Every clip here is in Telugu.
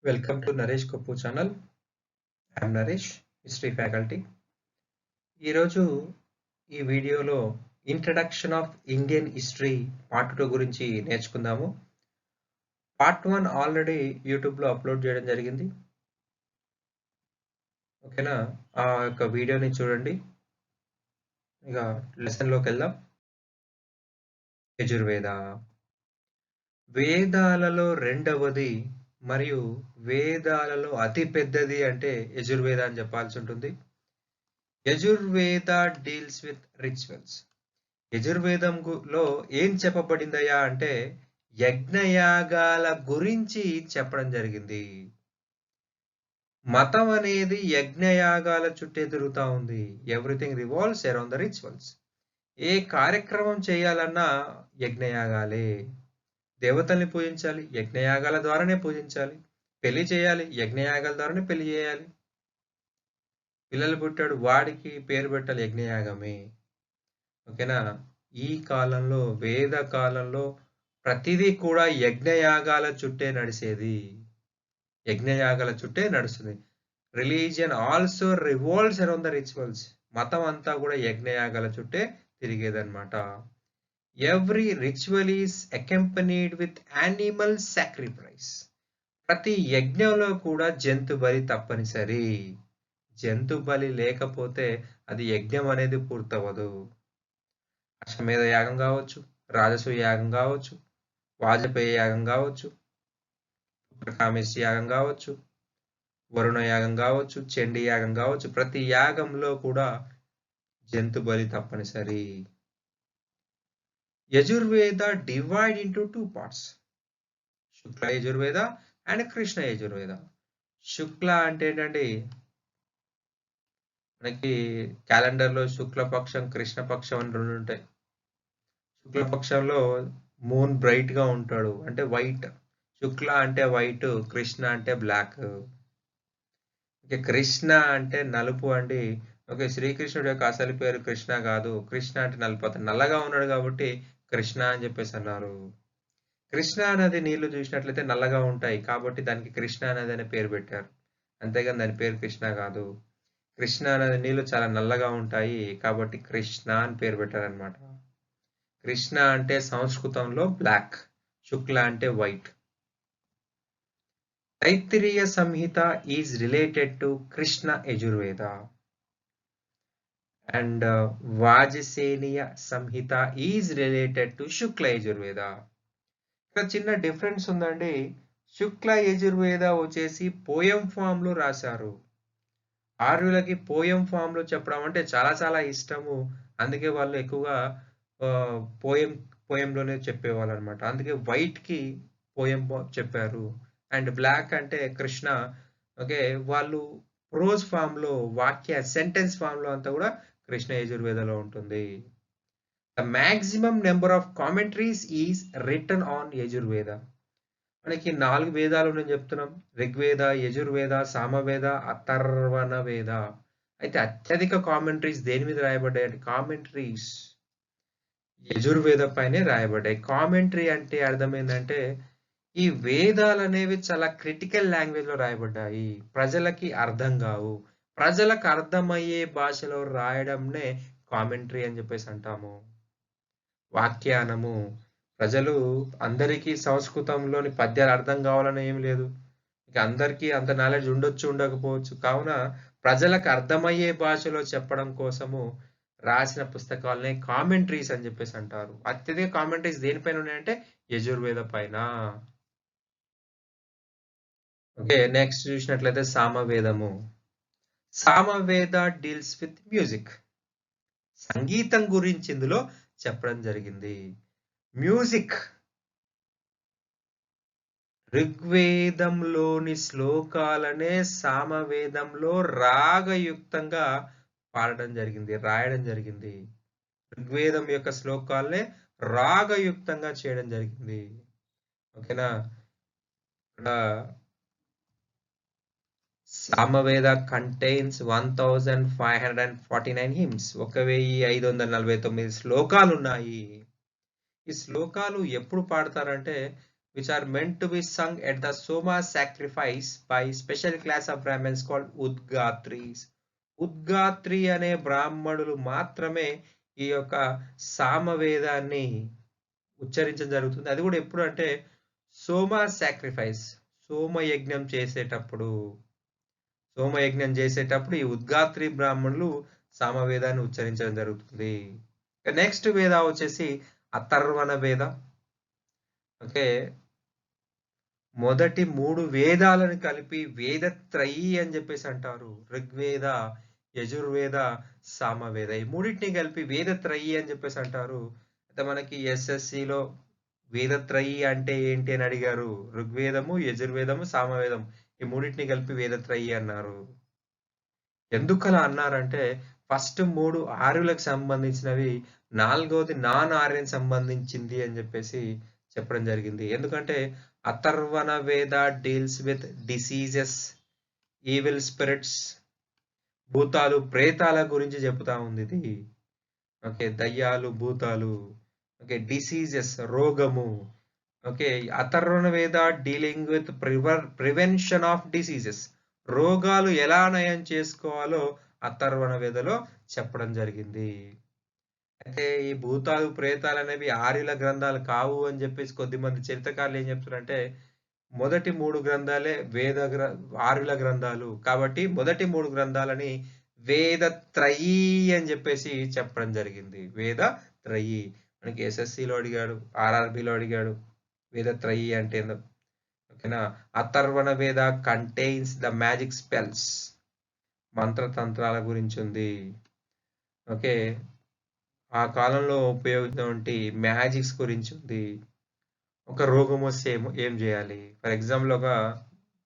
Welcome to Naresh Kapoor channel. I am Naresh, history faculty. ఈరోజు ఈ వీడియోలో introduction of Indian history part 2 గురించి నేర్చుకుందాము. పార్ట్ 1 ఆల్రెడీ యూట్యూబ్లో అప్లోడ్ చేయడం జరిగింది. ఓకేనా? ఆ యొక్క వీడియోని చూడండి. ఇక లెసన్లోకి వెళ్దాం. యజుర్వేద వేదాలలో రెండవది మరియు వేదాలలో అతి పెద్దది అంటే యజుర్వేద అని చెప్పాల్సి ఉంటుంది. Yajurveda deals with rituals. యజుర్వేదంలో ఏం చెప్పబడిందయ్యా అంటే యజ్ఞయాగాల గురించి చెప్పడం జరిగింది. మతం అనేది యజ్ఞయాగాల చుట్టే తిరుగుతా ఉంది. Everything revolves around the rituals. ఏ కార్యక్రమం చేయాలన్నా యజ్ఞయాగాలే. దేవతల్ని పూజించాలి, యజ్ఞయాగాల ద్వారానే పూజించాలి. పెళ్లి చేయాలి, యజ్ఞయాగాల ద్వారానే పెళ్లి చేయాలి. పిల్లలు పుట్టాడు, వాడికి పేరు పెట్టాలి, యజ్ఞయాగమే. ఓకేనా? ఈ కాలంలో, వేద కాలంలో ప్రతిదీ కూడా యజ్ఞయాగాల చుట్టే నడిచేది. యజ్ఞయాగాల చుట్టే నడుస్తుంది. Religion also revolves around the rituals. మతం అంతా కూడా యజ్ఞయాగాల చుట్టే తిరిగేదన్నమాట. Every ritual is accompanied with animal sacrifice. ప్రతి యజ్ఞంలో కూడా జంతు బలి తప్పనిసరి. జంతు బలి లేకపోతే అది యజ్ఞం అనేది పూర్తవదు. అశ్వమేధ యాగం కావచ్చు, రాజసూయ యాగం కావచ్చు, వాజపేయి యాగం కావచ్చు, కామేశ్వరి యాగం కావచ్చు, వరుణ యాగం కావచ్చు, చండీ యాగం కావచ్చు. ప్రతి యాగంలో కూడా జంతు బలి తప్పనిసరి. Yajurveda divide into 2 parts, Shukla Yajurveda and Krishna Yajurveda. Shukla అంటే ఏంటండి, మనకి క్యాలెండర్లో శుక్లపక్షం, కృష్ణపక్షం అని రెండు ఉంటాయి. శుక్లపక్షంలో మూన్ బ్రైట్ గా ఉంటాడు అంటే వైట్. శుక్ల అంటే వైట్, కృష్ణ అంటే బ్లాక్. ఓకే, కృష్ణ అంటే నలుపు అండి. ఓకే, శ్రీకృష్ణుడు యొక్క అసలు పేరు కృష్ణ కాదు. కృష్ణ అంటే నలుపు, అతను నల్లగా ఉన్నాడు కాబట్టి కృష్ణ అని చెప్పేసి అన్నారు. కృష్ణా నది నీళ్లు చూసినట్లయితే నల్లగా ఉంటాయి కాబట్టి దానికి కృష్ణా నది అనే పేరు పెట్టారు. అంతేగాని దాని పేరు కృష్ణ కాదు. కృష్ణా నది నీళ్లు చాలా నల్లగా ఉంటాయి కాబట్టి కృష్ణ అని పేరు పెట్టారనమాట. కృష్ణ అంటే సంస్కృతంలో బ్లాక్, శుక్ల అంటే white. Taittiriya Samhita is related to Krishna Yajurveda and Vajasaneyi Samhita is related to Shukla Yajurveda. ఇక్కడ చిన్న డిఫరెన్స్ ఉందండి. శుక్ల యజుర్వేద వచ్చేసి పోయం ఫామ్ లో రాశారు. ఆర్యులకి పోయం ఫామ్ లో చెప్పడం అంటే చాలా చాలా ఇష్టము. అందుకే వాళ్ళు ఎక్కువగా పోయంలోనే చెప్పేవాళ్ళు అనమాట. అందుకే వైట్ కి పోయం చెప్పారు. అండ్ బ్లాక్ అంటే కృష్ణ. ఓకే, వాళ్ళు ప్రోజ్ ఫామ్ లో, వాక్య సెంటెన్స్ ఫామ్ లో అంతా కూడా కృష్ణ యజుర్వేదలో ఉంటుంది. The maximum number of commentaries is return on Yajurveda. మనకి 4 వేదాలు నేను చెప్తున్నాం. ఋగ్వేద, యజుర్వేద, సామవేద, అథర్వణ వేద. అయితే అత్యధిక కామెంటరీస్ దేని మీద రాయబడ్డాయి అంటే కామెంటరీస్ యజుర్వేద పైనే రాయబడ్డాయి. కామెంటరీ అంటే అర్థం ఏంటంటే ఈ వేదాలు అనేవి చాలా క్రిటికల్ లాంగ్వేజ్ లో రాయబడ్డాయి. ప్రజలకి అర్థం కావు. ప్రజలకు అర్థమయ్యే భాషలో రాయడంనే కామెంటరీ అని చెప్పేసి అంటాము. వాక్యానము, ప్రజలు అందరికీ సంస్కృతంలోని పద్యాలు అర్థం కావాలని ఏమి లేదు. ఇక అందరికీ అంత నాలెడ్జ్ ఉండొచ్చు, ఉండకపోవచ్చు. కావున ప్రజలకు అర్థమయ్యే భాషలో చెప్పడం కోసము రాసిన పుస్తకాలనే కామెంటరీస్ అని చెప్పేసి అంటారు. అత్యధిక కామెంటరీస్ దేనిపైన ఉన్నాయంటే యజుర్వేద పైన. ఓకే, నెక్స్ట్ చూసినట్లయితే సామవేదము. Samaveda deals with music. సంగీతం గురించి ఇందులో చెప్పడం జరిగింది. మ్యూజిక్, ఋగ్వేదంలోని శ్లోకాలనే సామవేదంలో రాగయుక్తంగా పాడడం జరిగింది, రాయడం జరిగింది. ఋగ్వేదం యొక్క శ్లోకాలనే రాగయుక్తంగా చేయడం జరిగింది. ఓకేనా? ఇక్కడ సామవేద కంటైన్స్ 1549 హిమ్స్. 1549 శ్లోకాలు ఉన్నాయి. ఈ శ్లోకాలు ఎప్పుడు పాడతారంటే which are meant to be sung at the Soma sacrifice by special class of Brahmins called Udgatris. ఉద్గాత్రి అనే బ్రాహ్మణులు మాత్రమే ఈ యొక్క సామవేదాన్ని ఉచ్చరించడం జరుగుతుంది. అది కూడా ఎప్పుడు అంటే సోమ సాక్రిఫైస్, సోమయజ్ఞం చేసేటప్పుడు ఈ ఉద్గాత్రి బ్రాహ్మణులు సామవేదాన్ని ఉచ్చరించడం జరుగుతుంది. నెక్స్ట్ వేద వచ్చేసి అథర్వణ వేద. ఓకే, మొదటి 3 వేదాలను కలిపి వేదత్రయీ అని చెప్పేసి అంటారు. ఋగ్వేద, యజుర్వేద, సామవేద, ఈ మూడింటిని కలిపి వేదత్రయీ అని చెప్పేసి అంటారు. అయితే మనకి ఎస్ఎస్సిలో వేదత్రయీ అంటే ఏంటి అని అడిగారు. ఋగ్వేదము, యజుర్వేదము, సామవేదం, ఈ మూడింటిని కలిపి వేదత్రయీ అన్నారు. ఎందుకలా అన్నారంటే ఫస్ట్ 3 ఆర్యులకు సంబంధించినవి, 4వది నాన్ ఆర్యన్ సంబంధించింది అని చెప్పేసి చెప్పడం జరిగింది. ఎందుకంటే అథర్వణ వేద deals with diseases, evil spirits, భూతాలు ప్రేతాల గురించి చెప్తా ఉంది ఇది. ఓకే, దయ్యాలు, భూతాలు, ఓకే, డిసీజెస్, రోగము. ఓకే, అథర్వణ వేద dealing with prevention of diseases, రోగాలు ఎలా నయం చేసుకోవాలో అథర్వణ వేదలో చెప్పడం జరిగింది. అయితే ఈ భూతాలు ప్రేతాలు అనేవి ఆర్యుల గ్రంథాలు కావు అని చెప్పేసి కొద్దిమంది చరిత్రకారులు ఏం చెప్తున్నారంటే మొదటి 3 గ్రంథాలే ఆర్యుల గ్రంథాలు కాబట్టి మొదటి 3 గ్రంథాలని వేదత్రయీ అని చెప్పేసి చెప్పడం జరిగింది. వేదత్రయీ మనకి ఎస్ఎస్సిలో అడిగాడు, ఆర్ఆర్బిలో అడిగాడు వేదత్రయీ అంటే ఏందో. ఓకేనా, అథర్వణ వేద కంటైన్స్ ద మ్యాజిక్ స్పెల్స్, మంత్రతంత్రాల గురించి ఉంది. ఓకే, ఆ కాలంలో ఉపయోగించినటువంటి మ్యాజిక్స్ గురించి ఉంది. ఒక రోగం వస్తే ఏం చేయాలి? ఫర్ ఎగ్జాంపుల్ ఒక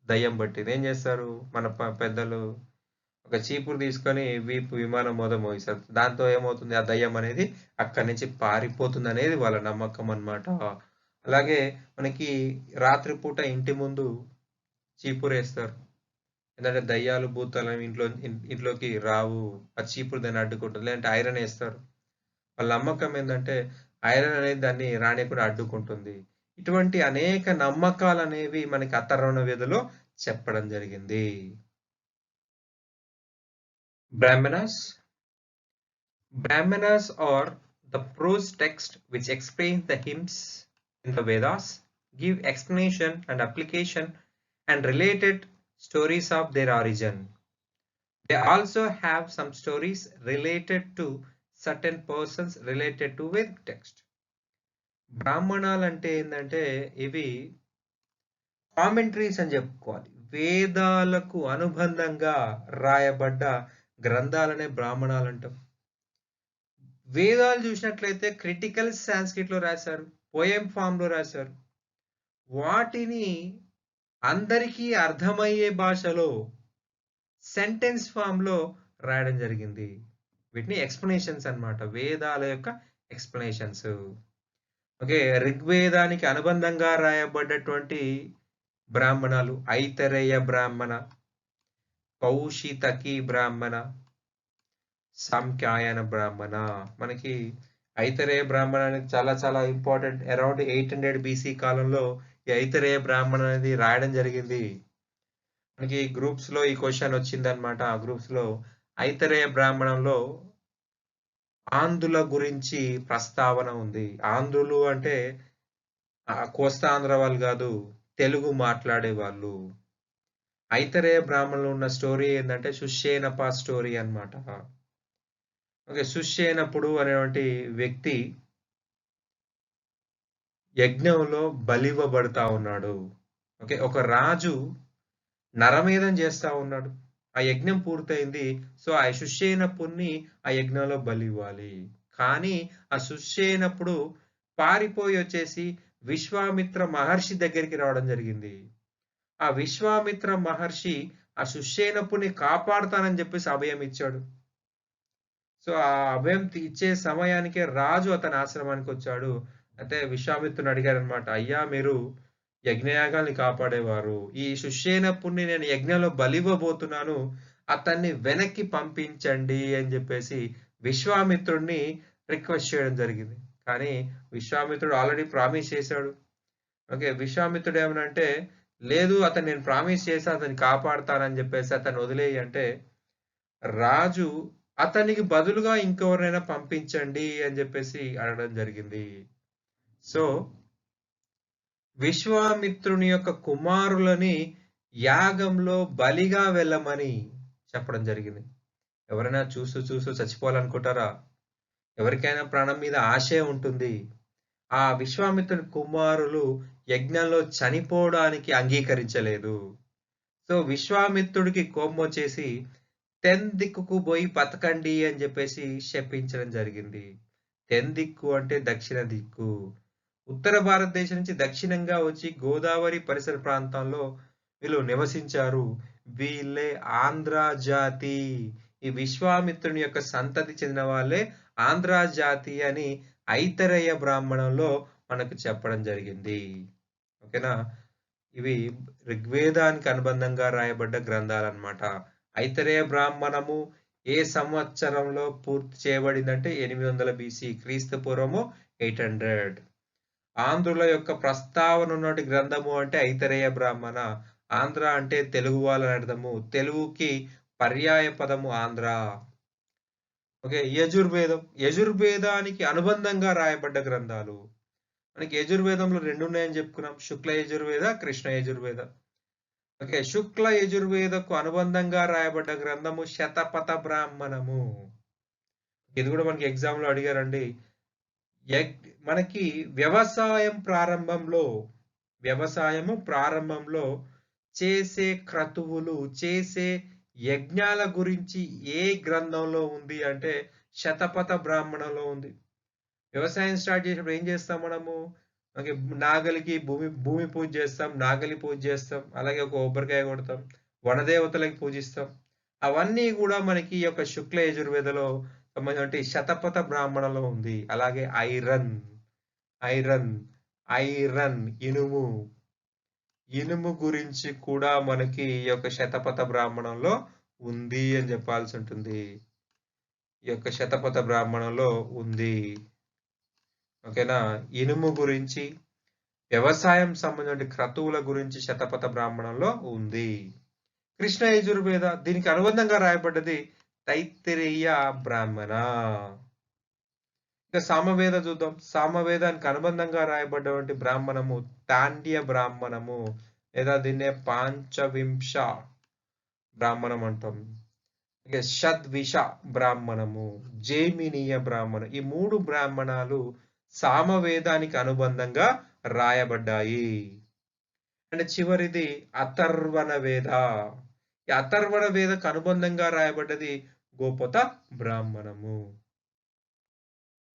దయ్యం పట్టింది, ఏం చేస్తారు మన పెద్దలు? ఒక చీపురు తీసుకొని వీపు విమానం మోగిస్తారు. దాంతో ఏమవుతుంది, ఆ దయ్యం అనేది అక్కడి నుంచి పారిపోతుంది అనేది వాళ్ళ నమ్మకం అన్నమాట. అలాగే మనకి రాత్రిపూట ఇంటి ముందు చీపురు వేస్తారు, ఎందుకంటే దయ్యాలు భూతాలు ఇంట్లోకి రావు, ఆ చీపురు దాన్ని అడ్డుకుంటుంది. లేదంటే ఐరన్ వేస్తారు, వాళ్ళ నమ్మకం ఏంటంటే ఐరన్ అనేది దాన్ని రానియకుండా అడ్డుకుంటుంది. ఇటువంటి అనేక నమ్మకాలు అనేవి మనకి అథర్వణ వేదలో చెప్పడం జరిగింది. Brahmanas are the prose text which explains the hymns in the Vedas, give explanation and application and related stories of their origin. They also have some stories related to certain persons related to Vedic text. బ్రాహ్మణాలు అంటే ఏంటంటే ఇవి కామెంటరీస్ అని చెప్పుకోవాలి. వేదాలకు అనుబంధంగా రాయబడ్డ గ్రంథాలనే బ్రాహ్మణాలు అంటాం. వేదాలు చూసినట్లయితే క్రిటికల్ సాంస్క్రిట్ లో రాశారు, పోయం ఫామ్ లో రాశారు. వాటిని అందరికీ అర్థమయ్యే భాషలో సెంటెన్స్ ఫామ్ లో రాయడం జరిగింది. వీటిని ఎక్స్ప్లెనేషన్స్ అన్నమాట, వేదాల యొక్క ఎక్స్ప్లెనేషన్స్. ఓకే, ఋగ్వేదానికి అనుబంధంగా రాయబడ్డటువంటి బ్రాహ్మణాలు ఐతరేయ బ్రాహ్మణ, కౌశితకి బ్రాహ్మణ, సాంఖ్యాయన బ్రాహ్మణ. మనకి ఐతరేయ బ్రాహ్మణ అనేది చాలా చాలా ఇంపార్టెంట్. అరౌండ్ 800 BC కాలంలో ఈ ఐతరేయ బ్రాహ్మణ అనేది రాయడం జరిగింది. మనకి గ్రూప్స్ లో ఈ క్వశ్చన్ వచ్చింది అనమాట. ఆ గ్రూప్స్ లో ఐతరేయ బ్రాహ్మణంలో ఆంధ్రుల గురించి ప్రస్తావన ఉంది. ఆంధ్రులు అంటే కోస్తాంధ్ర వాళ్ళు కాదు, తెలుగు మాట్లాడే వాళ్ళు. ఐతరేయ బ్రాహ్మణులు ఉన్న స్టోరీ ఏంటంటే సుషేనప స్టోరీ అన్నమాట. ఓకే, సుషేనపుడు అనేటువంటి వ్యక్తి యజ్ఞంలో బలివ్వబడతా ఉన్నాడు. ఓకే, ఒక రాజు నరమేధం చేస్తా ఉన్నాడు. ఆ యజ్ఞం పూర్తయింది. సో ఆ సుషేనపుణ్ణి ఆ యజ్ఞంలో బలి ఇవ్వాలి. కానీ ఆ సుషేనపుడు పారిపోయి వచ్చేసి విశ్వామిత్ర మహర్షి దగ్గరికి రావడం జరిగింది. ఆ విశ్వామిత్ర మహర్షి ఆ సుషేనపుని కాపాడుతానని చెప్పేసి అభయం ఇచ్చాడు. సో ఆ అభయం ఇచ్చే సమయానికే రాజు అతని ఆశ్రమానికి వచ్చాడు. అయితే విశ్వామిత్రుని అడిగారనమాట, అయ్యా మీరు యజ్ఞయాగాల్ని కాపాడేవారు, ఈ సుషేనపుణ్ణి నేను యజ్ఞంలో బలివ్వబోతున్నాను, అతన్ని వెనక్కి పంపించండి అని చెప్పేసి విశ్వామిత్రుడిని రిక్వెస్ట్ చేయడం జరిగింది. కానీ విశ్వామిత్రుడు ఆల్రెడీ ప్రామిస్ చేశాడు. ఓకే. విశ్వామిత్రుడు ఏమనంటే, లేదు అతను నేను ప్రామిస్ చేశా అతన్ని కాపాడుతానని జెప్పేసి అతన్ని వదిలేయి అంటే, రాజు అతనికి బదులుగా ఇంకెవరినైనా పంపించండి అని జెప్పేసి అడగడం జరిగింది. సో, విశ్వామిత్రుని యొక్క కుమారులని యాగంలో బలిగా వెళ్ళమని చెప్పడం జరిగింది. ఎవరైనా చూస్తూ చచ్చిపోవాలనుకుంటారా? ఎవరికైనా ప్రాణం మీద ఆశే ఉంటుంది. ఆ విశ్వామిత్రుని కుమారులు యజ్ఞంలో చనిపోవడానికి అంగీకరించలేదు. సో, విశ్వామిత్రుడికి కోపమొచ్చేసి తెందిక్కుకు పోయి బతకండి అని చెప్పేసి శపించడం జరిగింది. తెందిక్కు అంటే దక్షిణ దిక్కు. ఉత్తర భారతదేశం నుంచి దక్షిణంగా వచ్చి గోదావరి పరిసర ప్రాంతంలో వీళ్ళు నివసించారు. వీళ్ళే ఆంధ్ర జాతి. ఈ విశ్వామిత్రుని యొక్క సంతతి చెందిన వాళ్ళే ఆంధ్ర జాతి అని ఐతరేయ బ్రాహ్మణంలో మనకు చెప్పడం జరిగింది. ఓకేనా? ఇవి ఋగ్వేదానికి అనుబంధంగా రాయబడ్డ గ్రంథాలన్నమాట. ఐతరేయ బ్రాహ్మణము ఏ సంవత్సరంలో పూర్తి చేయబడిందంటే 800 బీసీ, క్రీస్తు పూర్వము 800. ఆంధ్రుల యొక్క ప్రస్తావన ఉన్నటి గ్రంథము అంటే ఐతరేయ బ్రాహ్మణ. ఆంధ్ర అంటే తెలుగు వాళ్ళని అర్థము. తెలుగుకి పర్యాయ పదము ఆంధ్ర. ఓకే. యజుర్వేదానికి అనుబంధంగా రాయబడ్డ గ్రంథాలు. మనకి యజుర్వేదంలో 2 ఉన్నాయని చెప్పుకున్నాం. శుక్ల యజుర్వేద, కృష్ణ యజుర్వేద. ఓకే. శుక్ల యజుర్వేదకు అనుబంధంగా రాయబడ్డ గ్రంథము శతపథ బ్రాహ్మణము. ఇది కూడా మనకి ఎగ్జామ్ లో అడిగారండి. మనకి వ్యవసాయము ప్రారంభంలో చేసే క్రతువులు, చేసే యజ్ఞాల గురించి ఏ గ్రంథంలో ఉంది అంటే శతపథ బ్రాహ్మణంలో ఉంది. వ్యవసాయం స్టార్ట్ చేసినప్పుడు ఏం చేస్తాం మనము? ఓకే. నాగలికి భూమి పూజ చేస్తాం, నాగలి పూజ చేస్తాం, అలాగే ఒక కొబ్బరికాయ కొడతాం, వనదేవతలకి పూజిస్తాం. అవన్నీ కూడా మనకి ఈ యొక్క శుక్ల యజుర్వేదలో సంబంధించిన శతపథ బ్రాహ్మణంలో ఉంది. అలాగే ఐరన్ ఇనుము గురించి కూడా మనకి ఈ యొక్క శతపథ బ్రాహ్మణంలో ఉంది అని చెప్పాల్సి ఉంటుంది. ఈ యొక్క శతపథ బ్రాహ్మణంలో ఉంది. ఓకేనా? ఇనుము గురించి, వ్యవసాయం సంబంధించిన క్రతువుల గురించి శతపథ బ్రాహ్మణంలో ఉంది. కృష్ణ యజుర్వేద దీనికి అనుబంధంగా రాయబడ్డది తైత్తిరీయ బ్రాహ్మణ. ఇక సామవేద చూద్దాం. సామవేదానికి అనుబంధంగా రాయబడ్డటువంటి బ్రాహ్మణము తాండ్య బ్రాహ్మణము, లేదా దీన్నే పాంచవింశ బ్రాహ్మణం అంటాం. ఇక షద్విష బ్రాహ్మణము, జైమినీయ బ్రాహ్మణం. ఈ 3 బ్రాహ్మణాలు సామవేదానికి అనుబంధంగా రాయబడ్డాయి. అండ్ చివరిది అథర్వణ వేద. ఈ అథర్వణ వేదకు అనుబంధంగా రాయబడ్డది గోపత బ్రాహ్మణము.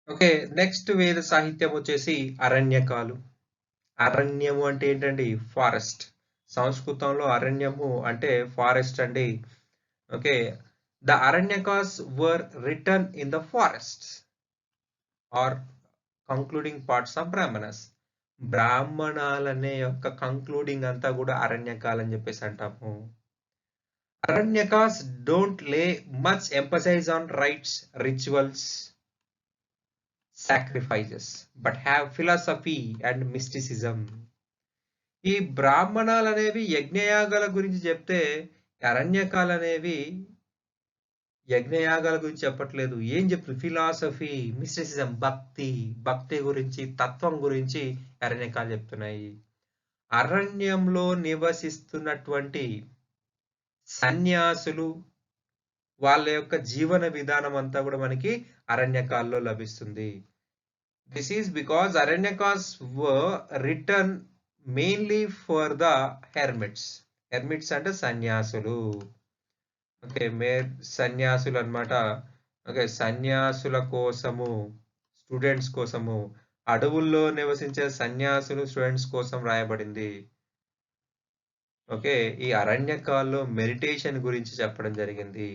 ఓకే. నెక్స్ట్ వేద సాహిత్యం వచ్చేసి అరణ్యకాలు. అరణ్యము అంటే ఏంటండి? ఫారెస్ట్. సంస్కృతంలో అరణ్యము అంటే ఫారెస్ట్ అండి. Okay. The Aranyakas were written in the forest or concluding parts of Brahmanas. బ్రాహ్మణాలనే యొక్క కంక్లూడింగ్ అంతా కూడా అరణ్యకాలు అని చెప్పేసి అంటాము. Aranyakas don't lay much emphasise on rites, rituals, sacrifices but have philosophy and mysticism. ఈ బ్రాహ్మణాలు అనేవి యజ్ఞయాగాల గురించి చెప్తే అరణ్యకాలు అనేవి యజ్ఞయాగాల గురించి చెప్పట్లేదు. ఏం చెప్తుంది? ఫిలాసఫీ, మిస్టిసిజం, భక్తి గురించి, తత్వం గురించి అరణ్యకాలు చెప్తున్నాయి. అరణ్యంలో నివసిస్తున్నటువంటి సన్యాసులు వాళ్ళ యొక్క జీవన విధానం అంతా కూడా మనకి అరణ్యకాల్లో లభిస్తుంది. This is because Aranyakas were written mainly for the hermits. Hermits అంటే సన్యాసులు. ఓకే. సన్యాసులు అన్నమాట. ఓకే. సన్యాసుల కోసము, స్టూడెంట్స్ కోసము, అడవుల్లో నివసించే సన్యాసులు, స్టూడెంట్స్ కోసం రాయబడింది. ఓకే. ఈ అరణ్యకాల్లో మెడిటేషన్ గురించి చెప్పడం జరిగింది.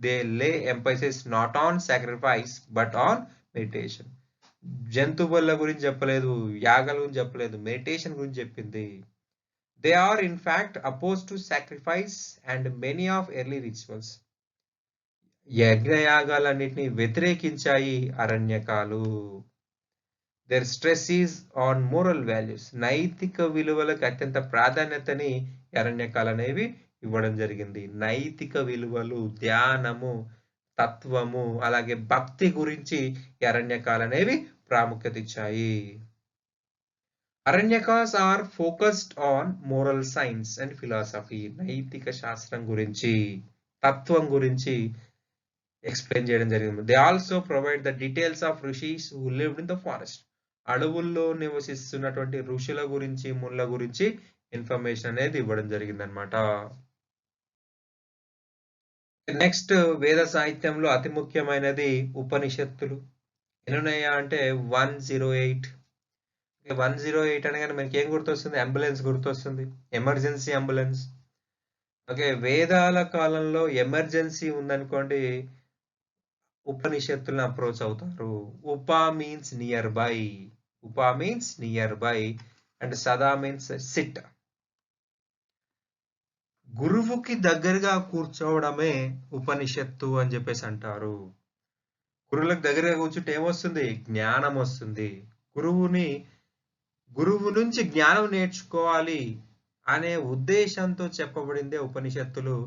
They lay emphasis not on sacrifice but on meditation. జంతువుల గురించి చెప్పలేదు, యాగాల గురించి చెప్పలేదు, మెడిటేషన్ గురించి చెప్పింది. They are in fact oppose to sacrifice and many of early rituals. యజ్ఞయాగాలన్నిటిని వ్యతిరేకించాయి అరణ్యకాలు. Their stress is on moral values. నైతిక విలువలకు అత్యంత ప్రాధాన్యతని అరణ్యకాలు అనేవి ఇవ్వడం జరిగింది. నైతిక విలువలు, ధ్యానము, తత్వము, అలాగే భక్తి గురించి ఈ అరణ్యకాలు అనేవి ప్రాముఖ్యత ఇచ్చాయి. Aranyakas are focused on moral science and philosophy. నైతిక శాస్త్రం గురించి, తత్వం గురించి ఎక్స్ప్లెయిన్ చేయడం జరిగింది. They also provide the details of rishis who lived in the forest. అడవుల్లో నివసిస్తున్నటువంటి ఋషుల గురించి, మునుల గురించి ఇన్ఫర్మేషన్ అనేది ఇవ్వడం జరిగిందనమాట. నెక్స్ట్, వేద సాహిత్యంలో అతి ముఖ్యమైనది ఉపనిషత్తులు. ఎన్నున్నాయా అంటే 108. 108 అనగానే మనకి ఏం గుర్తొస్తుంది? అంబులెన్స్ గుర్తొస్తుంది, ఎమర్జెన్సీ అంబులెన్స్. ఓకే, వేదాల కాలంలో ఎమర్జెన్సీ ఉందనుకోండి, ఉపనిషత్తులను అప్రోచ్ అవుతారు. ఉప మీన్స్ నియర్ బై, ఉప మీన్స్ నియర్ బై అండ్ సదా మీన్స్ సిట్. గురువుకి దగ్గరగా కూర్చోవడమే ఉపనిషత్తు అని చెప్పేసి అంటారు. గురువులకు దగ్గరగా కూర్చుంటే ఏమొస్తుంది? జ్ఞానం వస్తుంది. గురువు నుంచి జ్ఞానం నేర్చుకోవాలి అనే ఉద్దేశంతో చెప్పబడిందే ఉపనిషత్తులు.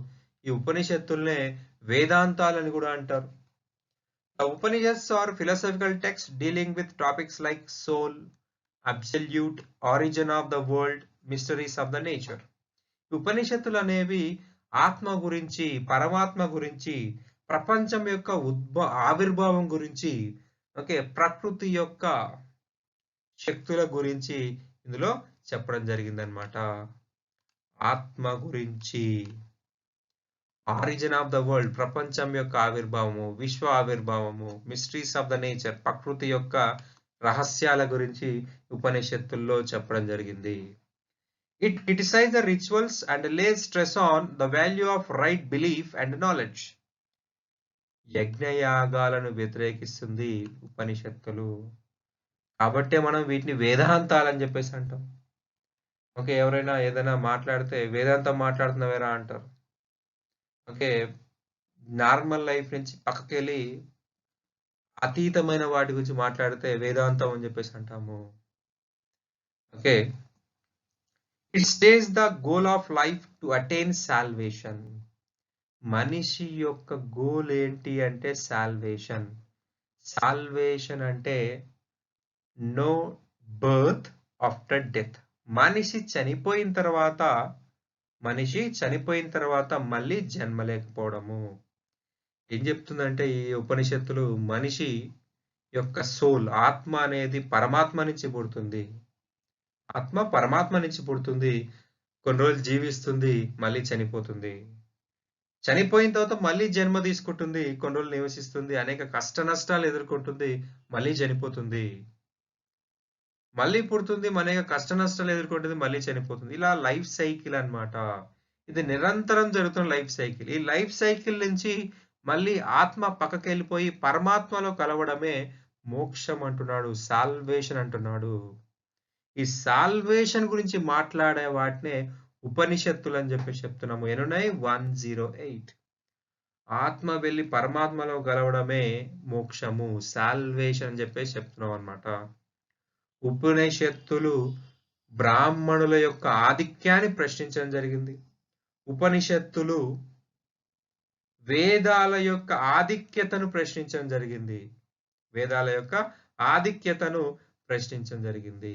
ఈ ఉపనిషత్తుల్నే వేదాంతాలని కూడా అంటారు. The Upanishads are philosophical texts dealing with topics like soul, absolute, origin of the world, mysteries of the nature. ఉపనిషత్తులు అనేవి ఆత్మ గురించి, పరమాత్మ గురించి, ప్రపంచం యొక్క ఆవిర్భావం గురించి, ఓకే, ప్రకృతి యొక్క శక్తుల గురించి ఇందులో చెప్పడం జరిగిందనమాట. ఆత్మ గురించి, ఆరిజిన్ ఆఫ్ ద వరల్డ్, ప్రపంచం యొక్క ఆవిర్భావము, విశ్వ ఆవిర్భావము, మిస్టరీస్ ఆఫ్ ద నేచర్, ప్రకృతి యొక్క రహస్యాల గురించి ఉపనిషత్తుల్లో చెప్పడం జరిగింది. It criticizes the rituals and lays stress on the value of right belief and knowledge. యజ్ఞయాగాలను వ్యతిరేకిస్తుంది ఉపనిషత్తులు. కాబట్టే మనం వీటిని వేదాంతాలని చెప్పేసి అంటాం. ఓకే, ఎవరైనా ఏదైనా మాట్లాడితే వేదాంతం మాట్లాడుతున్నావేరా అంటారు. ఓకే, నార్మల్ లైఫ్ నుంచి పక్కకెళ్ళి అతీతమైన వాటి గురించి మాట్లాడితే వేదాంతం అని చెప్పేసి అంటాము. Okay, it stays the goal of life to attain salvation. మనిషి యొక్క గోల్ ఏంటి అంటే సాల్వేషన్. సాల్వేషన్ అంటే నో బర్త్ ఆఫ్టర్ డెత్. మనిషి చనిపోయిన తర్వాత మళ్ళీ జన్మ లేకపోవడము. ఏం చెప్తుందంటే ఈ ఉపనిషత్తులు, మనిషి యొక్క సోల్, ఆత్మ అనేది పరమాత్మ నుంచి పుడుతుంది. ఆత్మ పరమాత్మ నుంచి పుడుతుంది, కొన్ని రోజులు జీవిస్తుంది, మళ్ళీ చనిపోతుంది. చనిపోయిన తర్వాత మళ్ళీ జన్మ తీసుకుంటుంది, కొన్ని రోజులు నివసిస్తుంది, అనేక కష్ట నష్టాలు ఎదుర్కొంటుంది, మళ్ళీ చనిపోతుంది. మళ్ళీ పుడుతుంది, అనేక కష్ట నష్టాలు ఎదుర్కొంటుంది, మళ్ళీ చనిపోతుంది. ఇలా లైఫ్ సైకిల్ అన్నమాట. ఇది నిరంతరం జరుగుతున్న లైఫ్ సైకిల్. ఈ లైఫ్ సైకిల్ నుంచి మళ్ళీ ఆత్మ పక్కకి వెళ్ళిపోయి పరమాత్మలో కలవడమే మోక్షం అంటున్నాడు, సాల్వేషన్ అంటున్నాడు. ఈ సాల్వేషన్ గురించి మాట్లాడే వాటినే ఉపనిషత్తులు అని చెప్పేసి చెప్తున్నాము. ఎన్నున్నాయి? 108. ఆత్మ వెళ్ళి పరమాత్మలో కలవడమే మోక్షము, సాల్వేషన్ అని చెప్పేసి చెప్తున్నాం అన్నమాట. ఉపనిషత్తులు బ్రాహ్మణుల యొక్క ఆధిక్యాన్ని ప్రశ్నించడం జరిగింది. ఉపనిషత్తులు వేదాల యొక్క ఆధిక్యతను ప్రశ్నించడం జరిగింది. వేదాల యొక్క ఆధిక్యతను ప్రశ్నించడం జరిగింది.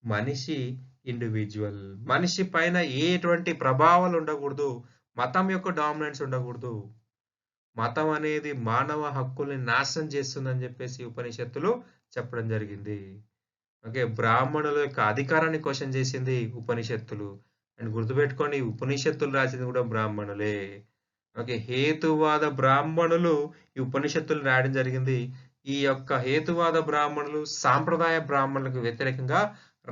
మనిషి ఇండివిజువల్, మనిషి పైన ఎటువంటి ప్రభావాలు ఉండకూడదు, మతం యొక్క డామినెన్స్ ఉండకూడదు. మతం అనేది మానవ హక్కుల్ని నాశనం చేస్తుందని చెప్పేసి ఉపనిషత్తులు చెప్పడం జరిగింది. ఓకే, బ్రాహ్మణుల యొక్క అధికారాన్ని క్వశ్చన్ చేసింది ఉపనిషత్తులు. అండ్ గుర్తుపెట్టుకోండి, ఉపనిషత్తులు రాసింది కూడా బ్రాహ్మణులే. ఓకే, హేతువాద బ్రాహ్మణులు ఈ ఉపనిషత్తులు రాయడం జరిగింది. ఈ యొక్క హేతువాద బ్రాహ్మణులు సాంప్రదాయ బ్రాహ్మణులకు వ్యతిరేకంగా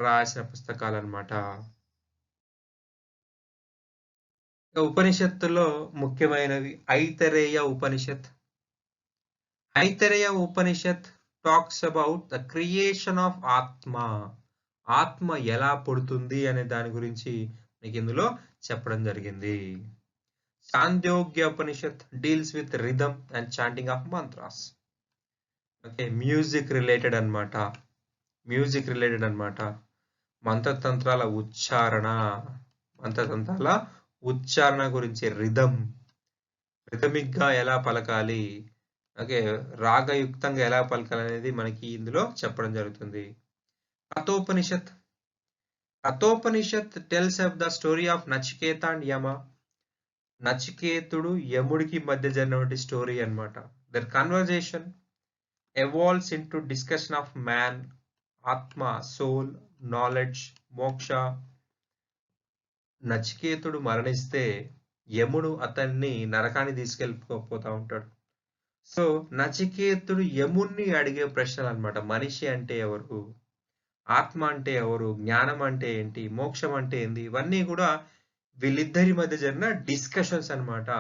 రాసిన పుస్తకాలు అన్నమాట. ఉపనిషత్తుల్లో ముఖ్యమైనవి Aitareya Upanishad. Aitareya Upanishad talks about the creation of atma. ఆత్మ ఎలా పుడుతుంది అనే దాని గురించి మీకు ఇందులో చెప్పడం జరిగింది. Chandogya Upanishad deals with rhythm and chanting of mantras. Okay, music related అన్నమాట. మ్యూజిక్ రిలేటెడ్ అన్నమాట. మంత్రతంత్రాల ఉచ్చారణ, మంత్రతంత్రాల ఉచ్చారణ గురించి రిథమిక్‌గా ఎలా పలకాలి, ఓకే. రాగయుక్తంగా ఎలా పలకాలనేది మనకి ఇందులో చెప్పడం జరుగుతుంది. Kathopanishad. Kathopanishad tells of the story of Nachiketa and Yama. నచికేతుడు యముడికి మధ్య జరిగినటువంటి స్టోరీ అన్నమాట. Their conversation evolves into discussion of man, atma, soul, knowledge, మోక్ష. నచికేతుడు మరణిస్తే యముడు అతన్ని నరకానికి తీసుకెళ్ళిపోతా ఉంటాడు. సో నచికేతుడు యముణ్ణి అడిగే ప్రశ్నలు అన్నమాట. మనిషి అంటే ఎవరు, ఆత్మ అంటే ఎవరు, జ్ఞానం అంటే ఏంటి, మోక్షం అంటే ఏంది, ఇవన్నీ కూడా వీళ్ళిద్దరి మధ్య జరిగిన డిస్కషన్స్ అన్నమాట.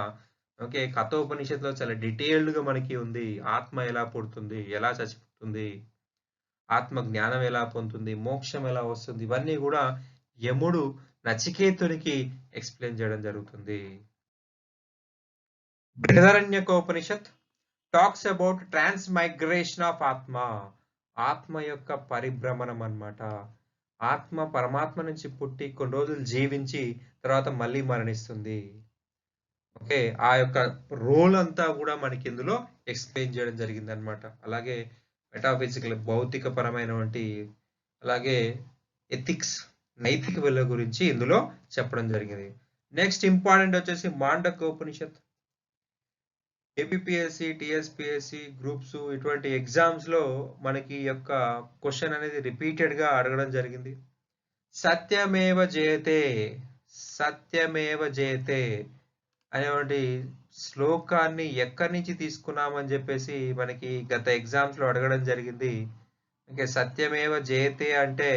ఓకే. కఠోపనిషత్తులో చాలా డీటెయిల్డ్ గా మనకి ఉంది. ఆత్మ ఎలా పుడుతుంది, ఎలా చచ్చిపోతుంది, ఆత్మ జ్ఞానం ఎలా పొందుతుంది, మోక్షం ఎలా వస్తుంది, ఇవన్నీ కూడా యముడు నచికేతునికి ఎక్స్ప్లెయిన్ చేయడం జరుగుతుంది. Brihadaranyakopanishad talks about transmigration of atma. ఆత్మ యొక్క పరిభ్రమణం అన్నమాట. ఆత్మ పరమాత్మ నుంచి పుట్టి కొన్ని రోజులు జీవించి తర్వాత మళ్ళీ మరణిస్తుంది. ఓకే. ఆ యొక్క రోల్ అంతా కూడా మనకి ఇందులో ఎక్స్‌ప్లెయిన్ చేయడం జరిగిందన్నమాట. అలాగే మెటాఫిజికల్ భౌతిక పరమైనటువంటి, అలాగే ఎథిక్స్ నైతిక విలువ గురించి ఇందులో చెప్పడం జరిగింది. నెక్స్ట్ ఇంపార్టెంట్ వచ్చేసి మాండకోపనిషత్. ఏపీపీఎస్‌సి, టీఎస్‌పీఎస్‌సి గ్రూప్స్ ఇటువంటి ఎగ్జామ్స్ లో మనకి ఈ యొక్క క్వశ్చన్ అనేది రిపీటెడ్ గా అడగడం జరిగింది. సత్యమేవ జయతే, సత్యమేవ జయతే అనేటువంటి శ్లోకాన్ని ఎక్కడి నుంచి తీసుకున్నామని చెప్పేసి మనకి గత ఎగ్జామ్స్ లో అడగడం జరిగింది. ఓకే. సత్యమేవ జయతే అంటే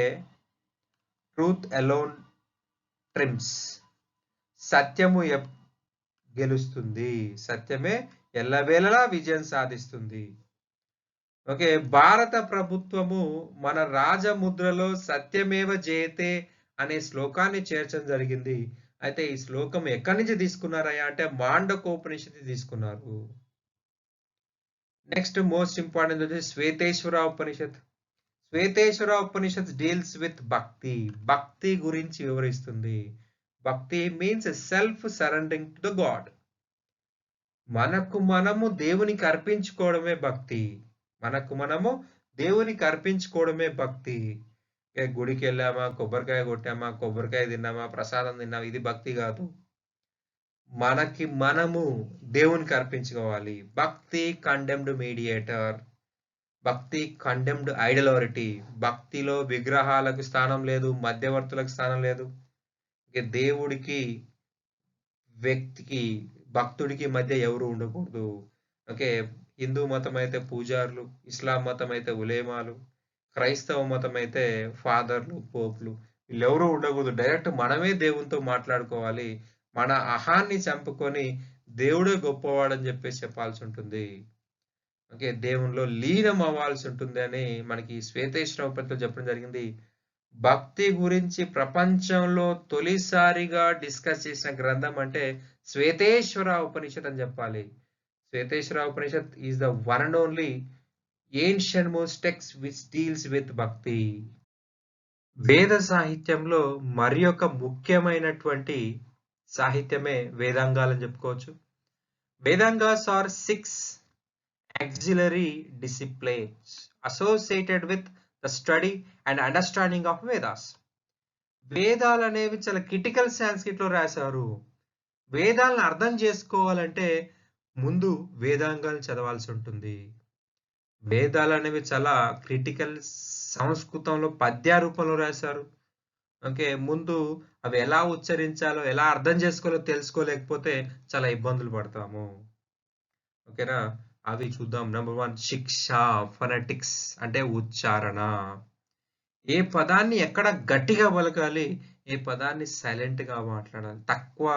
ట్రూత్ అలోన్ ట్రిమ్స్. సత్యము గెలుస్తుంది, సత్యమే ఎల్లవేళలా విజయం సాధిస్తుంది. ఓకే. భారత ప్రభుత్వము మన రాజముద్రలో సత్యమేవ జయతే అనే శ్లోకాన్ని చేర్చడం జరిగింది. అయితే ఈ శ్లోకం ఎక్కడి నుంచి తీసుకున్నారయ్యా అంటే మాండకోపనిషత్తు తీసుకున్నారు. నెక్స్ట్ మోస్ట్ ఇంపార్టెంట్ వచ్చేసి శ్వేతేశ్వర ఉపనిషత్. శ్వేతేశ్వర ఉపనిషత్ డీల్స్ విత్ భక్తి. భక్తి గురించి వివరిస్తుంది. భక్తి means self surrendering to the God. మనకు మనము దేవునికి అర్పించుకోవడమే భక్తి. మనకు మనము దేవునికి అర్పించుకోవడమే భక్తి. గుడికి వెళ్ళామా, కొబ్బరికాయ కొట్టామా, కొబ్బరికాయ తిన్నామా, ప్రసాదం తిన్నామా, ఇది భక్తి కాదు. మనకి మనము దేవునికి అర్పించుకోవాలి. భక్తి కండెమ్డ్ మీడియేటర్. భక్తి కండెమ్డ్ ఐడలారిటీ. భక్తిలో విగ్రహాలకు స్థానం లేదు, మధ్యవర్తులకు స్థానం లేదు. దేవుడికి వ్యక్తికి భక్తుడికి మధ్య ఎవరు ఉండకూడదు. ఓకే. హిందూ మతం అయితే పూజారులు, ఇస్లాం మతం అయితే ఉలేమాలు, క్రైస్తవ మతం అయితే ఫాదర్లు, పోపులు, వీళ్ళెవరూ ఉండకూడదు. డైరెక్ట్ మనమే దేవునితో మాట్లాడుకోవాలి. మన అహాన్ని చంపుకొని దేవుడే గొప్పవాడని చెప్పేసి చెప్పాల్సి ఉంటుంది. ఓకే. దేవునిలో లీనం అవ్వాల్సి ఉంటుంది అని మనకి శ్వేతేశ్వర ఉపనిషత్తులో చెప్పడం జరిగింది. భక్తి గురించి ప్రపంచంలో తొలిసారిగా డిస్కస్ చేసిన గ్రంథం అంటే శ్వేతేశ్వర ఉపనిషత్ అని చెప్పాలి. Shveteshwara Upanishad is the one and only ancient most text which deals with bhakti. వేద సాహిత్యంలో మరి ఒక ముఖ్యమైనటువంటి సాహిత్యమే వేదాంగాలని చెప్పుకోవచ్చు. Vedangas are 6 auxiliary disciplines associated with the study and understanding of Vedas. వేదాలు అనేవి చాలా క్రిటికల్ సాంస్క్రిట్ లో రాశారు. వేదాలను అర్థం చేసుకోవాలంటే ముందు వేదాంగాలు చదవాల్సి ఉంటుంది. వేదాలు అనేవి చాలా క్రిటికల్, సంస్కృతంలో పద్య రూపంలో రాశారు. ఓకే. ముందు అవి ఎలా ఉచ్చరించాలో, ఎలా అర్థం చేసుకోవాలో తెలుసుకోలేకపోతే చాలా ఇబ్బందులు పడతాము. ఓకేనా. అవి చూద్దాం. నెంబర్ 1 శిక్ష, ఫొనెటిక్స్ అంటే ఉచ్చారణ. ఏ పదాన్ని ఎక్కడ గట్టిగా పలకాలి, ఏ పదాన్ని సైలెంట్ గా మాట్లాడాలి, తక్కువ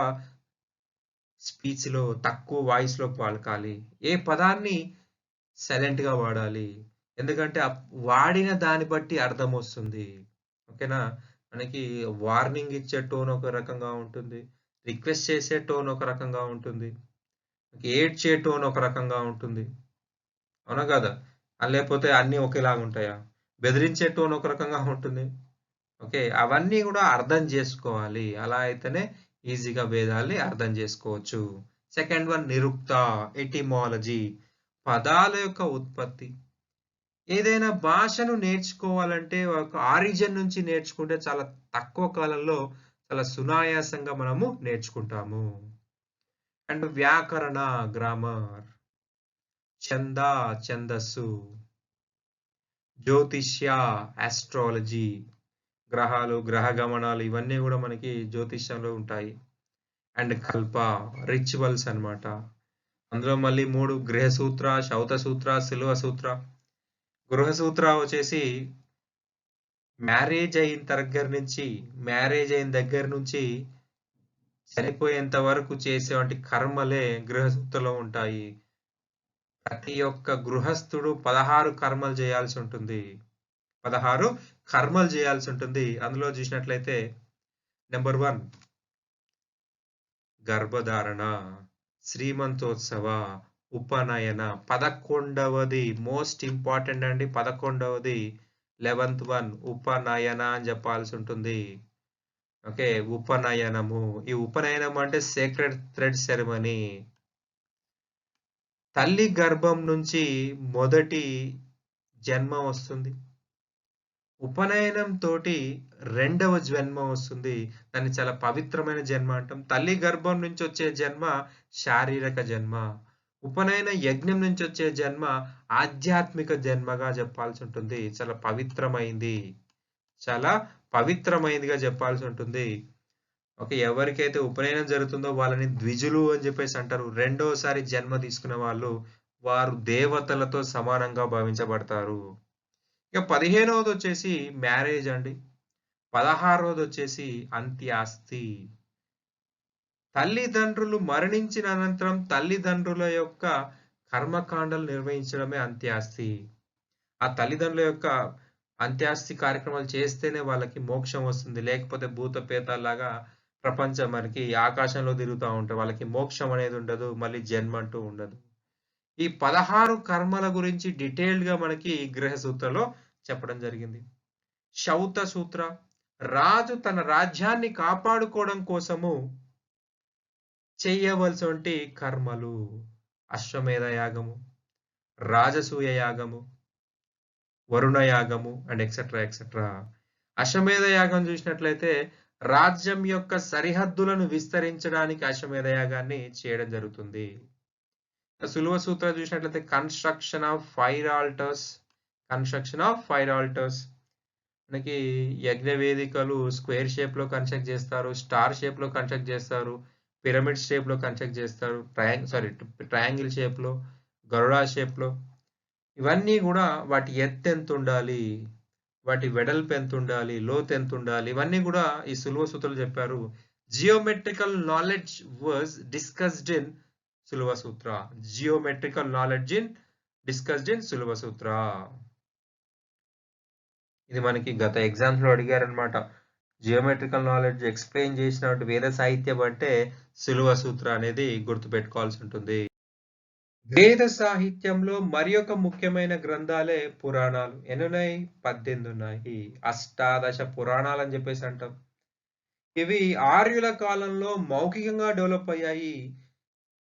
స్పీచ్ లో, తక్కువ వాయిస్ లో పలకాలి, ఏ పదాన్ని సైలెంట్ గా వాడాలి. ఎందుకంటే వాడిన దాన్ని బట్టి అర్థం వస్తుంది. ఓకేనా. మనకి వార్నింగ్ ఇచ్చే టోన్ ఒక రకంగా ఉంటుంది, రిక్వెస్ట్ చేసే టోన్ ఒక రకంగా ఉంటుంది, ఏడ్చే టోన్ ఒక రకంగా ఉంటుంది. అవునా కదా. లేకపోతే అన్ని ఒకేలాగా ఉంటాయా? బెదిరించే టోన్ ఒక రకంగా ఉంటుంది. ఓకే. అవన్నీ గూడా అర్థం జేసుకోవాలి. అలా అయితేనే ఈజీగా భేదాల్ని అర్థం జేసుకోవచ్చు. సెకండ్ వన్ నిరుక్త, ఎటిమాలజీ పదాల యొక్క ఉత్పత్తి. ఏదైనా భాషను నేర్చుకోవాలంటే ఒక ఆరిజిన్ నుంచి నేర్చుకుంటే చాలా తక్కువ కాలంలో చాలా సునాయాసంగా మనము నేర్చుకుంటాము. అండ్ వ్యాకరణ, గ్రామర్, ఛంద, ఛందస్సు, జ్యోతిష్య, ఆస్ట్రాలజీ, గ్రహాలు, గ్రహ గమనాలు ఇవన్నీ గూడా మనకి జ్యోతిష్యంలో ఉంటాయి. అండ్ కల్ప, రిచువల్స్ అన్నమాట. అందులో మళ్ళీ 3 గృహ సూత్ర, శౌత సూత్ర, శిలువ సూత్ర. గృహ సూత్ర వచ్చేసి మ్యారేజ్ అయిన దగ్గర నుంచి చనిపోయేంత వరకు చేసేవంటి కర్మలే గృహ సూత్రలో ఉంటాయి. ప్రతి ఒక్క గృహస్థుడు 16 కర్మలు చేయాల్సి ఉంటుంది. 16 కర్మలు చేయాల్సి ఉంటుంది. అందులో చూసినట్లయితే నంబర్ 1 గర్భధారణ, శ్రీమంతోత్సవ, ఉపనయన. 11వది మోస్ట్ ఇంపార్టెంట్ అండి. 11వది 11th వన్ ఉపనయన అని చెప్పాల్సి ఉంటుంది. ఓకే. ఉపనయనము. ఈ ఉపనయనం అంటే సేక్రెడ్ థ్రెడ్ సెరమనీ. తల్లి గర్భం నుంచి మొదటి జన్మ వస్తుంది. ఉపనయనం తోటి రెండవ జన్మ వస్తుంది. దాన్ని చాలా పవిత్రమైన జన్మ అంటాం. తల్లి గర్భం నుంచి వచ్చే జన్మ శారీరక జన్మ. ఉపనయన యజ్ఞం నుంచి వచ్చే జన్మ ఆధ్యాత్మిక జన్మగా చెప్పాల్సి ఉంటుంది. చాలా పవిత్రమైంది. చాలా పవిత్రమైందిగా చెప్పాల్సి ఉంటుంది. ఓకే. ఎవరికైతే ఉపనయనం జరుగుతుందో వాళ్ళని ద్విజులు అని చెప్పేసి అంటారు. రెండోసారి జన్మ తీసుకున్న వాళ్ళు వారు దేవతలతో సమానంగా భావించబడతారు. ఇక 15వదొచ్చేసి మ్యారేజ్ అండి. 16వదొచ్చేసి అంత్యాస్తి. తల్లిదండ్రులు మరణించిన అనంతరం తల్లిదండ్రుల యొక్క కర్మకాండలు నిర్వహించడమే అంత్యాస్తి. ఆ తల్లిదండ్రుల యొక్క అంత్యాస్తి కార్యక్రమాలు చేస్తేనే వాళ్ళకి మోక్షం వస్తుంది. లేకపోతే భూత ప్రేతాల్లాగా ప్రపంచం మనకి ఆకాశంలో తిరుగుతా ఉంటారు. వాళ్ళకి మోక్షం అనేది ఉండదు. మళ్ళీ జన్మ అంటూ ఉండదు. ఈ 16 కర్మల గురించి డీటెయిల్డ్‌గా మనకి గృహ సూత్రలో చెప్పడం జరిగింది. శౌత సూత్ర రాజు తన రాజ్యాన్ని కాపాడుకోవడం కోసము చేయవలసినటువంటి కర్మలు. అశ్వమేధ యాగము, రాజసూయ యాగము, వరుణ యాగము అండ్ ఎక్సెట్రా ఎక్సెట్రా. అశ్వమేధ యాగం చూసినట్లయితే రాజ్యం యొక్క సరిహద్దులను విస్తరించడానికి అశ్వమేధ యాగాన్ని చేయడం జరుగుతుంది. సులువ సూత్ర చూసినట్లయితే కన్స్ట్రక్షన్ ఆఫ్ 5 ఆల్టర్స్. మనకి యజ్ఞ వేదికలు స్క్వేర్ షేప్ లో కన్స్ట్రక్ట్ చేస్తారు, స్టార్ షేప్ లో కన్స్ట్రక్ట్ చేస్తారు, పిరమిడ్ షేప్ లో కన్స్ట్రక్ట్ చేస్తారు, ట్రయాంగిల్ షేప్ లో, గరుడా షేప్ లో. ఇవన్నీ కూడా వాటి ఎత్తు ఎంత ఉండాలి, వాటి వెడల్పు ఎంత ఉండాలి, లోతు ఎంత ఉండాలి, ఇవన్నీ కూడా ఈ సులువ సూత్రాలు చెప్పారు. Geometrical knowledge was discussed in Sulva Sutra. Sulva Sutra. ఇది మనకి గత ఎగ్జామ్స్ లో అడిగారనమాట. జియోమెట్రికల్ నాలెడ్జ్ ఎక్స్ప్లెయిన్ చేసినటువంటి వేద సాహిత్యం అంటే సులువ సూత్ర అనేది గుర్తుపెట్టుకోవాల్సి ఉంటుంది. వేద సాహిత్యంలో మరి ఒక ముఖ్యమైన గ్రంథాలే పురాణాలు. ఎన్నున్నాయి? 18 ఉన్నాయి. అష్టాదశ పురాణాలు అని చెప్పేసి అంటాం. ఇవి ఆర్యుల కాలంలో మౌఖికంగా డెవలప్ అయ్యాయి.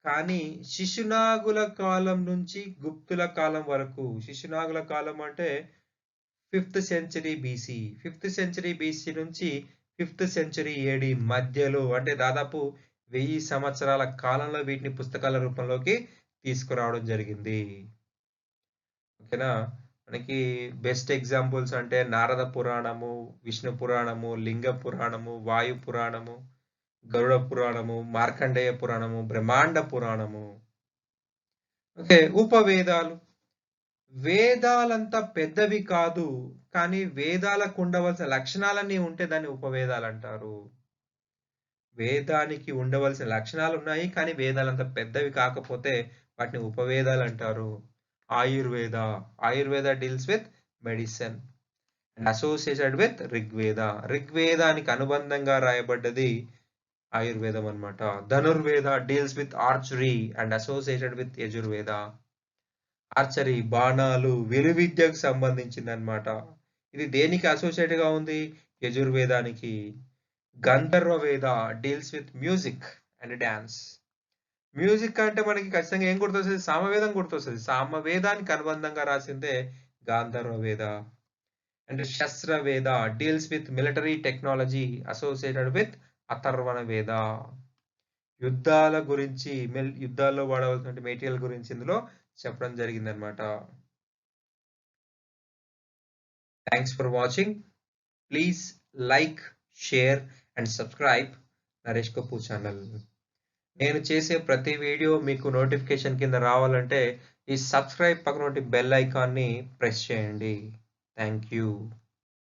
కానీ శిశునాగుల కాలం నుంచి గుప్తుల కాలం వరకు. శిశునాగుల కాలం అంటే 5th century BC. 5th century BC నుంచి 5th సెంచరీ ఏడి మధ్యలో అంటే దాదాపు 1000 సంవత్సరాల కాలంలో వీటిని పుస్తకాల రూపంలోకి తీసుకురావడం జరిగింది. ఓకేనా. మనకి బెస్ట్ ఎగ్జాంపుల్స్ అంటే నారద పురాణము, విష్ణు పురాణము, లింగ పురాణము, వాయు పురాణము, గరుడ పురాణము, మార్కండేయ పురాణము, బ్రహ్మాండ పురాణము. ఓకే. ఉపవేదాలు. వేదాలంతా పెద్దవి కాదు, కానీ వేదాలకు ఉండవలసిన లక్షణాలన్నీ ఉంటే దాన్ని ఉపవేదాలు అంటారు. వేదానికి ఉండవలసిన లక్షణాలు ఉన్నాయి, కానీ వేదాలంత పెద్దవి కాకపోతే వాటిని ఉపవేదాలు అంటారు. Ayurveda deals with medicine and associated with Rigveda. ఋగ్వేదానికి అనుబంధంగా రాయబడ్డది ఆయుర్వేదం అన్నమాట. Dhanurveda deals with archery and associated with Yajurveda. Archery బాణాలు విలువిద్యకు సంబంధించింది అన్నమాట. ఇది దేనికి అసోసియేట్‌గా ఉంది? యజుర్వేదానికి. గంధర్వ వేద deals with music and dance. Music అంటే మనకి ఖచ్చితంగా ఏం గుర్తొస్తది? సామవేదం గుర్తొస్తది. సామవేదానికి అనుబంధంగా రాసిందే గాంధర్వ వేద. అండ్ శస్త్ర వేద deals with military technology associated with Atharvana వేద. యుద్ధాల గురించి యుద్ధాల్లో వాడవలసిన మెటీరియల్ గురించి ఇందులో చెప్పడం జరిగిందనమాట. Thanks for watching. Please like, share and subscribe Naresh Kapoor channel. నేను చేసే ప్రతి వీడియో మీకు నోటిఫికేషన్ కింద రావాలంటే ఈ సబ్స్క్రైబ్ పక్కన బెల్ ఐకాన్ని ప్రెస్ చేయండి. Thank you.